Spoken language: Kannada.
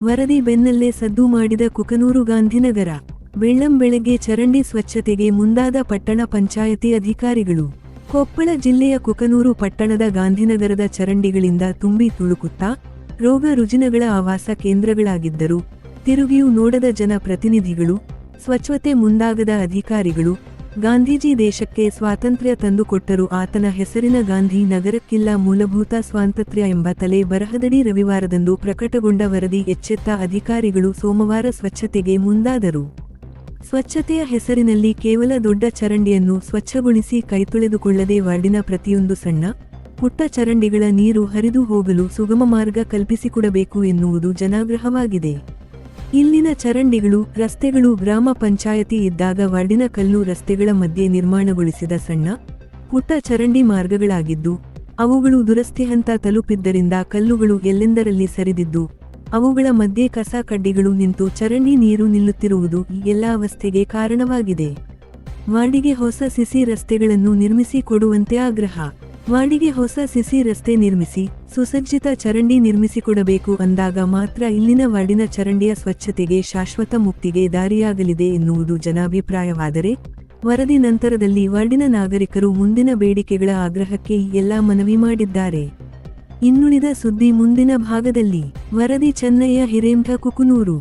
ವರದಿ ಬೆನ್ನಲ್ಲೇ ಸದ್ದು ಮಾಡಿದ ಕುಕನೂರು ಗಾಂಧಿನಗರ. ಬೆಳ್ಳಂಬೆಳಗ್ಗೆ ಚರಂಡಿ ಸ್ವಚ್ಛತೆಗೆ ಮುಂದಾದ ಪಟ್ಟಣ ಪಂಚಾಯತಿ ಅಧಿಕಾರಿಗಳು. ಕೊಪ್ಪಳ ಜಿಲ್ಲೆಯ ಕುಕನೂರು ಪಟ್ಟಣದ ಗಾಂಧಿನಗರದ ಚರಂಡಿಗಳಿಂದ ತುಂಬಿ ತುಳುಕುತ್ತಾ ರೋಗ ರುಜಿನಗಳ ಆವಾಸ ಕೇಂದ್ರಗಳಾಗಿದ್ದರು. ತಿರುಗಿಯೂ ನೋಡದ ಜನ ಪ್ರತಿನಿಧಿಗಳು, ಸ್ವಚ್ಛತೆ ಮುಂದಾಗದ ಅಧಿಕಾರಿಗಳು. ಗಾಂಧೀಜಿ ದೇಶಕ್ಕೆ ಸ್ವಾತಂತ್ರ್ಯ ತಂದುಕೊಟ್ಟರು, ಆತನ ಹೆಸರಿನ ಗಾಂಧಿ ನಗರಕ್ಕಿಲ್ಲ ಮೂಲಭೂತ ಸ್ವಾತಂತ್ರ್ಯ ಎಂಬ ತಲೆ ಬರಹದಡಿ ರವಿವಾರದಂದು ಪ್ರಕಟಗೊಂಡ ವರದಿ ಎಚ್ಚೆತ್ತ ಅಧಿಕಾರಿಗಳು ಸೋಮವಾರ ಸ್ವಚ್ಛತೆಗೆ ಮುಂದಾದರು. ಸ್ವಚ್ಛತೆಯ ಹೆಸರಿನಲ್ಲಿ ಕೇವಲ ದೊಡ್ಡ ಚರಂಡಿಯನ್ನು ಸ್ವಚ್ಛಗೊಳಿಸಿ ಕೈತೊಳೆದುಕೊಳ್ಳದೆ ವಾರ್ಡಿನ ಪ್ರತಿಯೊಂದು ಸಣ್ಣ ಪುಟ್ಟ ಚರಂಡಿಗಳ ನೀರು ಹರಿದು ಹೋಗಲು ಸುಗಮ ಮಾರ್ಗ ಕಲ್ಪಿಸಿಕೊಡಬೇಕು ಎನ್ನುವುದು ಜನಾಗ್ರಹವಾಗಿದೆ. ಇಲ್ಲಿನ ಚರಂಡಿಗಳು, ರಸ್ತೆಗಳು ಗ್ರಾಮ ಪಂಚಾಯತಿ ಇದ್ದಾಗ ವಾರ್ಡಿನ ಕಲ್ಲು ರಸ್ತೆಗಳ ಮಧ್ಯೆ ನಿರ್ಮಾಣಗೊಳಿಸಿದ ಸಣ್ಣ ಪುಟ್ಟ ಚರಂಡಿ ಮಾರ್ಗಗಳಾಗಿದ್ದು, ಅವುಗಳು ದುರಸ್ತಿ ಹಂತ ತಲುಪಿದ್ದರಿಂದ ಕಲ್ಲುಗಳು ಎಲ್ಲೆಂದರಲ್ಲಿ ಸರಿದಿದ್ದು, ಅವುಗಳ ಮಧ್ಯೆ ಕಸ ಕಡ್ಡಿಗಳು ನಿಂತು ಚರಂಡಿ ನೀರು ನಿಲ್ಲುತ್ತಿರುವುದು ಈ ಎಲ್ಲ ಅವಸ್ಥೆಗೆ ಕಾರಣವಾಗಿದೆ. ವಾರ್ಡಿಗೆ ಹೊಸ ಸಿಸಿ ರಸ್ತೆಗಳನ್ನು ನಿರ್ಮಿಸಿ ಕೊಡುವಂತೆ ಆಗ್ರಹ. ವಾರ್ಡಿಗೆ ಹೊಸ ಸಿಸಿ ರಸ್ತೆ ನಿರ್ಮಿಸಿ ಸುಸಜ್ಜಿತ ಚರಂಡಿ ನಿರ್ಮಿಸಿಕೊಡಬೇಕು ಅಂದಾಗ ಮಾತ್ರ ಇಲ್ಲಿನ ವಾರ್ಡಿನ ಚರಂಡಿಯ ಸ್ವಚ್ಛತೆಗೆ ಶಾಶ್ವತ ಮುಕ್ತಿಗೆ ದಾರಿಯಾಗಲಿದೆ ಎನ್ನುವುದು ಜನಾಭಿಪ್ರಾಯವಾದರೆ, ವರದಿ ನಂತರದಲ್ಲಿ ವಾರ್ಡಿನ ನಾಗರಿಕರು ಮುಂದಿನ ಬೇಡಿಕೆಗಳ ಆಗ್ರಹಕ್ಕೆ ಈ ಎಲ್ಲ ಮನವಿ ಮಾಡಿದ್ದಾರೆ. ಇನ್ನುಳಿದ ಸುದ್ದಿ ಮುಂದಿನ ಭಾಗದಲ್ಲಿ. ವರದಿ ಚೆನ್ನಯ್ಯ ಹಿರೇಮಠ ಕುಕನೂರು.